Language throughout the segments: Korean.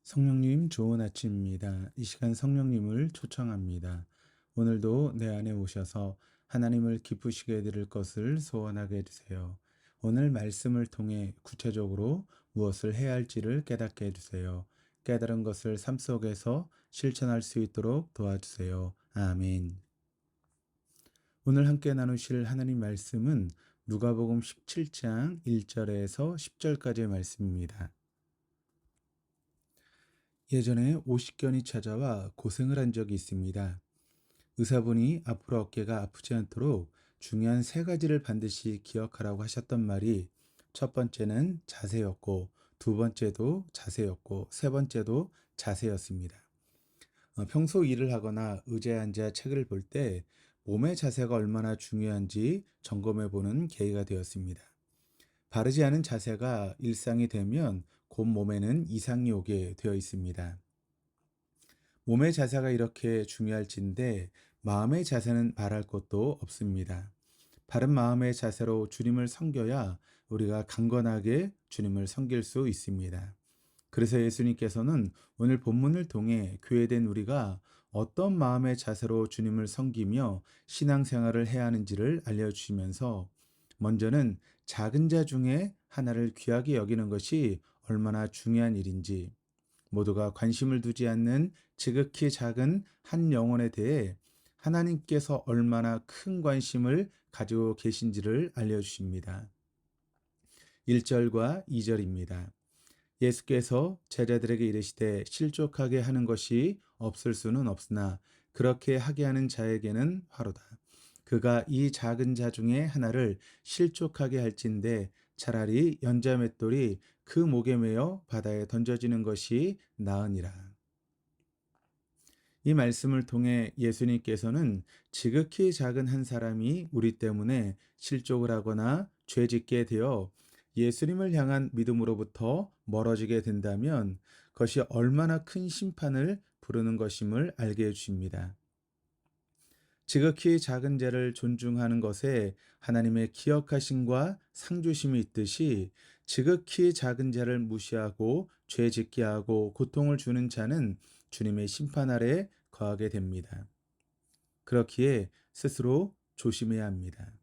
성령님 좋은 아침입니다. 이 시간 성령님을 초청합니다. 오늘도 내 안에 오셔서 하나님을 기쁘시게 해드릴 것을 소원하게 해주세요. 오늘 말씀을 통해 구체적으로 무엇을 해야 할지를 깨닫게 해주세요. 깨달은 것을 삶 속에서 실천할 수 있도록 도와주세요. 아멘. 오늘 함께 나누실 하나님 말씀은 누가복음 17장 1절에서 10절까지의 말씀입니다. 예전에 오십견이 찾아와 고생을 한 적이 있습니다. 의사분이 앞으로 어깨가 아프지 않도록 중요한 세 가지를 반드시 기억하라고 하셨던 말이 첫 번째는 자세였고, 두 번째도 자세였고, 세 번째도 자세였습니다. 평소 일을 하거나 의자에 앉아 책을 볼 때 몸의 자세가 얼마나 중요한지 점검해 보는 계기가 되었습니다. 바르지 않은 자세가 일상이 되면 곧 몸에는 이상이 오게 되어 있습니다. 몸의 자세가 이렇게 중요할진데 마음의 자세는 말할 것도 없습니다. 바른 마음의 자세로 주님을 섬겨야 우리가 강건하게 주님을 섬길 수 있습니다. 그래서 예수님께서는 오늘 본문을 통해 교회된 우리가 어떤 마음의 자세로 주님을 섬기며 신앙생활을 해야 하는지를 알려주시면서 먼저는 작은 자 중에 하나를 귀하게 여기는 것이 얼마나 중요한 일인지, 모두가 관심을 두지 않는 지극히 작은 한 영혼에 대해 하나님께서 얼마나 큰 관심을 가지고 계신지를 알려주십니다. 1절과 2절입니다. 예수께서 제자들에게 이르시되 실족하게 하는 것이 없을 수는 없으나 그렇게 하게 하는 자에게는 화로다. 그가 이 작은 자 중에 하나를 실족하게 할진대 차라리 연자 맷돌이 그 목에 매어 바다에 던져지는 것이 나으니라. 이 말씀을 통해 예수님께서는 지극히 작은 한 사람이 우리 때문에 실족을 하거나 죄짓게 되어 예수님을 향한 믿음으로부터 멀어지게 된다면 그것이 얼마나 큰 심판을 부르는 것임을 알게 해주십니다. 지극히 작은 자를 존중하는 것에 하나님의 기억하심과 상주심이 있듯이 지극히 작은 자를 무시하고 죄 짓게 하고 고통을 주는 자는 주님의 심판 아래 거하게 됩니다. 그렇기에 스스로 조심해야 합니다.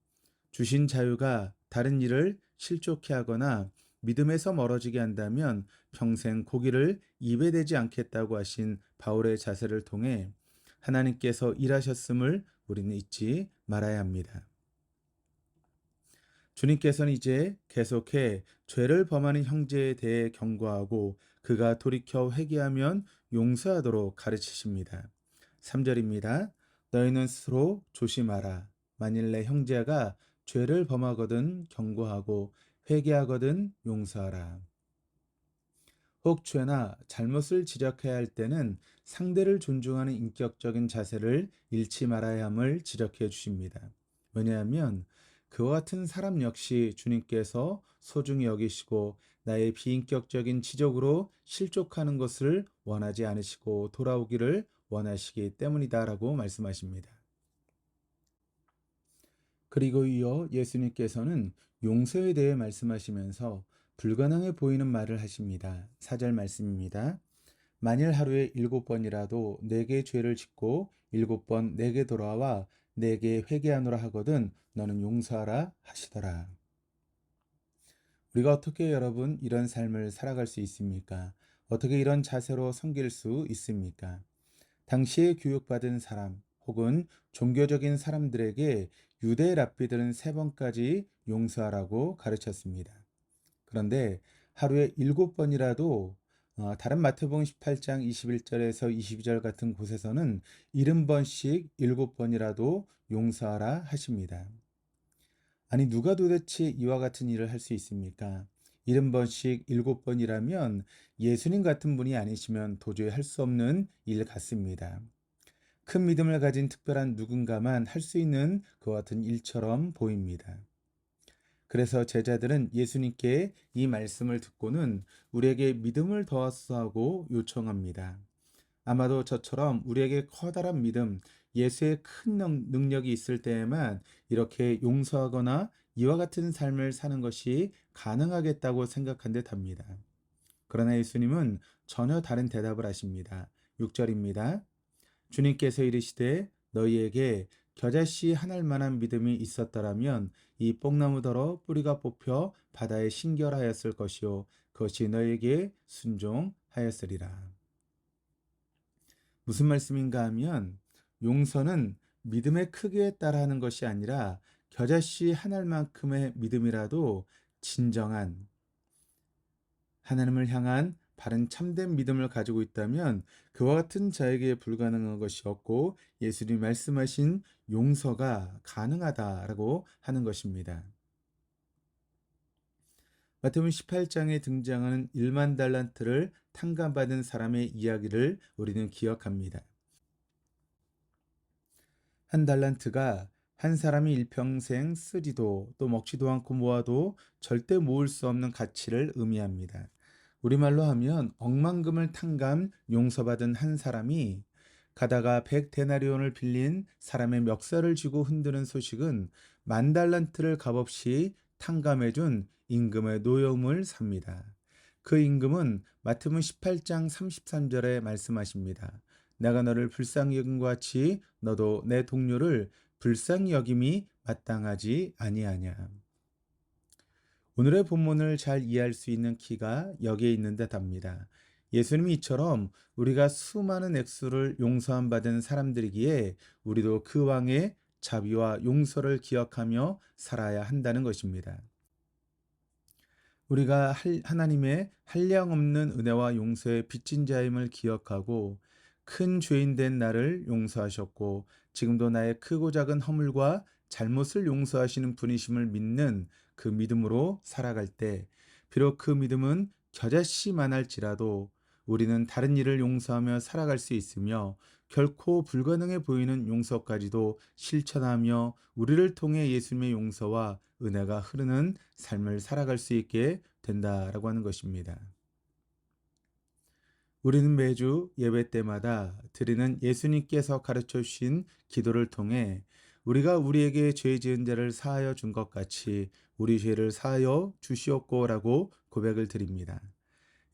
주신 자유가 다른 일을 실족해 하거나 믿음에서 멀어지게 한다면 평생 고기를 입에 대지 않겠다고 하신 바울의 자세를 통해 하나님께서 일하셨음을 우리는 잊지 말아야 합니다. 주님께서는 이제 계속해 죄를 범하는 형제에 대해 경고하고 그가 돌이켜 회개하면 용서하도록 가르치십니다. 3절입니다. 너희는 스스로 조심하라. 만일 내 형제가 죄를 범하거든 경고하고 회개하거든 용서하라. 혹 죄나 잘못을 지적해야 할 때는 상대를 존중하는 인격적인 자세를 잃지 말아야 함을 지적해 주십니다. 왜냐하면 그와 같은 사람 역시 주님께서 소중히 여기시고 나의 비인격적인 지적으로 실족하는 것을 원하지 않으시고 돌아오기를 원하시기 때문이다라고 말씀하십니다. 그리고 이어 예수님께서는 용서에 대해 말씀하시면서 불가능해 보이는 말을 하십니다. 4절 말씀입니다. 만일 하루에 7번이라도 내게 죄를 짓고 7번 내게 돌아와 내게 회개하노라 하거든 너는 용서하라 하시더라. 우리가 어떻게 여러분 이런 삶을 살아갈 수 있습니까? 어떻게 이런 자세로 섬길 수 있습니까? 당시에 교육받은 사람 혹은 종교적인 사람들에게 유대 랍비들은 3번까지 용서하라고 가르쳤습니다. 그런데 하루에 7번이라도 다른 마태복음 18장 21절에서 22절 같은 곳에서는 70번씩 7번이라도 용서하라 하십니다. 아니 누가 도대체 이와 같은 일을 할 수 있습니까? 70번씩 7번이라면 예수님 같은 분이 아니시면 도저히 할 수 없는 일 같습니다. 큰 믿음을 가진 특별한 누군가만 할 수 있는 그와 같은 일처럼 보입니다. 그래서 제자들은 예수님께 이 말씀을 듣고는 우리에게 믿음을 더하소서 요청합니다. 아마도 저처럼 우리에게 커다란 믿음, 예수의 큰 능력이 있을 때에만 이렇게 용서하거나 이와 같은 삶을 사는 것이 가능하겠다고 생각한 듯 합니다. 그러나 예수님은 전혀 다른 대답을 하십니다. 6절입니다. 주님께서 이르시되 너희에게 겨자씨 한 알만한 믿음이 있었더라면 이 뽕나무더러 뿌리가 뽑혀 바다에 신결하였을 것이요 그것이 너희에게 순종하였으리라. 무슨 말씀인가 하면 용서는 믿음의 크기에 따라 하는 것이 아니라 겨자씨 한 알만큼의 믿음이라도 진정한 하나님을 향한 바른 참된 믿음을 가지고 있다면 그와 같은 자에게 불가능한 것이 없고 예수님이 말씀하신 용서가 가능하다라고 하는 것입니다. 마태복음 18장에 등장하는 1만 달란트를 탕감받은 사람의 이야기를 우리는 기억합니다. 한 달란트가 한 사람이 일평생 쓰지도 또 먹지도 않고 모아도 절대 모을 수 없는 가치를 의미합니다. 우리말로 하면 억만금을 탕감 용서받은 한 사람이 가다가 100데나리온을 빌린 사람의 멱살을 쥐고 흔드는 소식은 만 달란트를 값없이 탕감해준 임금의 노여움을 삽니다. 그 임금은 마태복음 18장 33절에 말씀하십니다. 내가 너를 불쌍히 여김과 같이 너도 내 동료를 불쌍히 여김이 마땅하지 아니하냐. 오늘의 본문을 잘 이해할 수 있는 키가 여기에 있는 듯합니다. 예수님이 이처럼 우리가 수많은 액수를 용서함 받은 사람들이기에 우리도 그 왕의 자비와 용서를 기억하며 살아야 한다는 것입니다. 우리가 하나님의 한량없는 은혜와 용서의 빚진 자임을 기억하고 큰 죄인 된 나를 용서하셨고 지금도 나의 크고 작은 허물과 잘못을 용서하시는 분이심을 믿는 그 믿음으로 살아갈 때 비록 그 믿음은 겨자씨만 할지라도 우리는 다른 일을 용서하며 살아갈 수 있으며 결코 불가능해 보이는 용서까지도 실천하며 우리를 통해 예수님의 용서와 은혜가 흐르는 삶을 살아갈 수 있게 된다라고 하는 것입니다. 우리는 매주 예배 때마다 드리는 예수님께서 가르쳐 주신 기도를 통해 우리가 우리에게 죄 지은 자를 사하여 준 것 같이 우리 죄를 사하여 주시옵고라고 고백을 드립니다.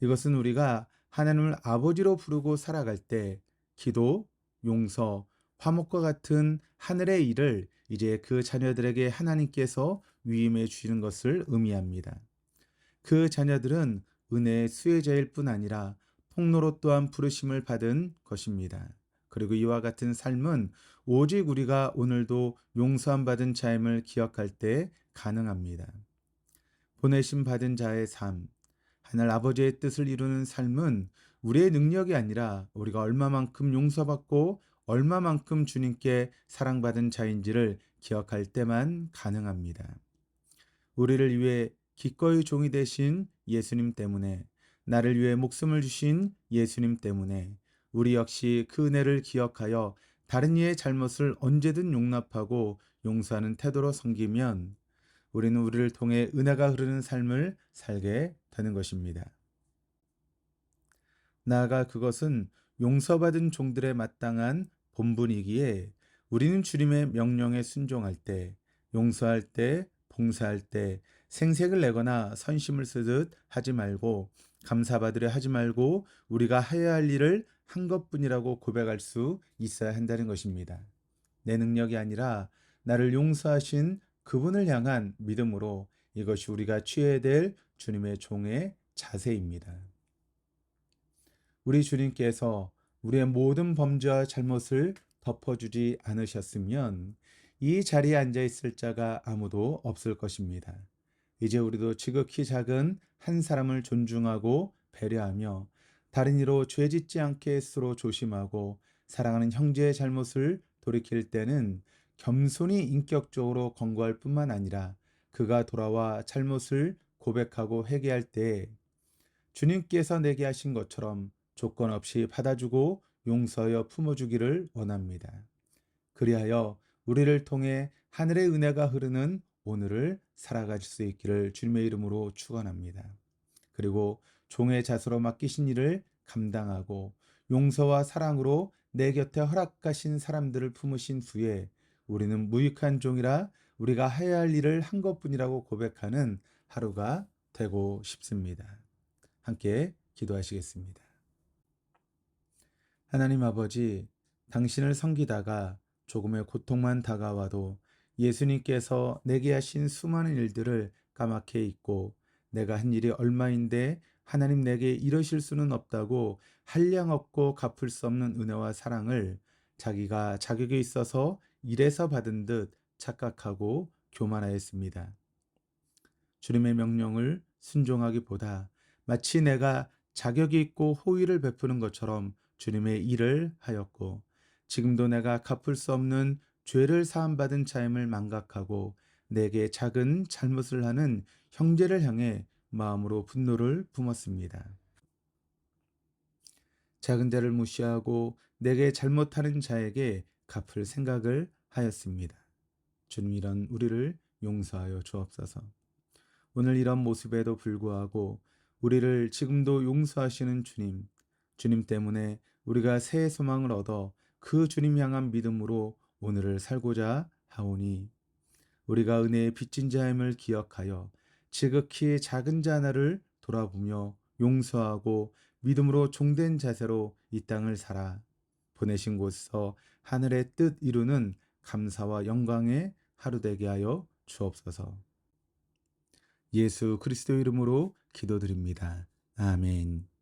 이것은 우리가 하나님을 아버지로 부르고 살아갈 때 기도, 용서, 화목과 같은 하늘의 일을 이제 그 자녀들에게 하나님께서 위임해 주시는 것을 의미합니다. 그 자녀들은 은혜의 수혜자일 뿐 아니라 통로로 또한 부르심을 받은 것입니다. 그리고 이와 같은 삶은 오직 우리가 오늘도 용서함 받은 자임을 기억할 때 가능합니다. 보내심 받은 자의 삶, 하늘 아버지의 뜻을 이루는 삶은 우리의 능력이 아니라 우리가 얼마만큼 용서받고 얼마만큼 주님께 사랑받은 자인지를 기억할 때만 가능합니다. 우리를 위해 기꺼이 종이 되신 예수님 때문에 나를 위해 목숨을 주신 예수님 때문에 우리 역시 그 은혜를 기억하여 다른 이의 잘못을 언제든 용납하고 용서하는 태도로 섬기면 우리는 우리를 통해 은혜가 흐르는 삶을 살게 되는 것입니다. 나아가 그것은 용서받은 종들의 마땅한 본분이기에 우리는 주님의 명령에 순종할 때, 용서할 때, 봉사할 때 생색을 내거나 선심을 쓰듯 하지 말고 감사받으려 하지 말고 우리가 해야 할 일을 한 것뿐이라고 고백할 수 있어야 한다는 것입니다. 내 능력이 아니라 나를 용서하신 그분을 향한 믿음으로 이것이 우리가 취해야 될 주님의 종의 자세입니다. 우리 주님께서 우리의 모든 범죄와 잘못을 덮어주지 않으셨으면 이 자리에 앉아 있을 자가 아무도 없을 것입니다. 이제 우리도 지극히 작은 한 사람을 존중하고 배려하며 다른 이로 죄 짓지 않게 스스로 조심하고 사랑하는 형제의 잘못을 돌이킬 때는 겸손히 인격적으로 권고할 뿐만 아니라 그가 돌아와 잘못을 고백하고 회개할 때 주님께서 내게 하신 것처럼 조건 없이 받아주고 용서하여 품어주기를 원합니다. 그리하여 우리를 통해 하늘의 은혜가 흐르는 오늘을 살아갈 수 있기를 주님의 이름으로 축원합니다. 그리고 종의 자수로 맡기신 일을 감당하고 용서와 사랑으로 내 곁에 허락하신 사람들을 품으신 후에 우리는 무익한 종이라 우리가 해야 할 일을 한 것뿐이라고 고백하는 하루가 되고 싶습니다. 함께 기도하시겠습니다. 하나님 아버지, 당신을 섬기다가 조금의 고통만 다가와도 예수님께서 내게 하신 수많은 일들을 까맣게 잊고 내가 한 일이 얼마인데 하나님 내게 이러실 수는 없다고 한량없고 갚을 수 없는 은혜와 사랑을 자기가 자격이 있어서 일해서 받은 듯 착각하고 교만하였습니다. 주님의 명령을 순종하기보다 마치 내가 자격이 있고 호의를 베푸는 것처럼 주님의 일을 하였고, 지금도 내가 갚을 수 없는 죄를 사함받은 자임을 망각하고 내게 작은 잘못을 하는 형제를 향해 마음으로 분노를 품었습니다. 작은 자를 무시하고 내게 잘못하는 자에게 갚을 생각을 하였습니다. 주님, 이런 우리를 용서하여 주옵소서. 오늘 이런 모습에도 불구하고 우리를 지금도 용서하시는 주님, 주님 때문에 우리가 새 소망을 얻어 그 주님 향한 믿음으로 오늘을 살고자 하오니, 우리가 은혜의 빚진 자임을 기억하여 지극히 작은 자 하나를 돌아보며 용서하고 믿음으로 종된 자세로 이 땅을 살아 보내신 곳에서 하늘의 뜻 이루는 감사와 영광의 하루 되게 하여 주옵소서. 예수 그리스도 이름으로 기도드립니다. 아멘.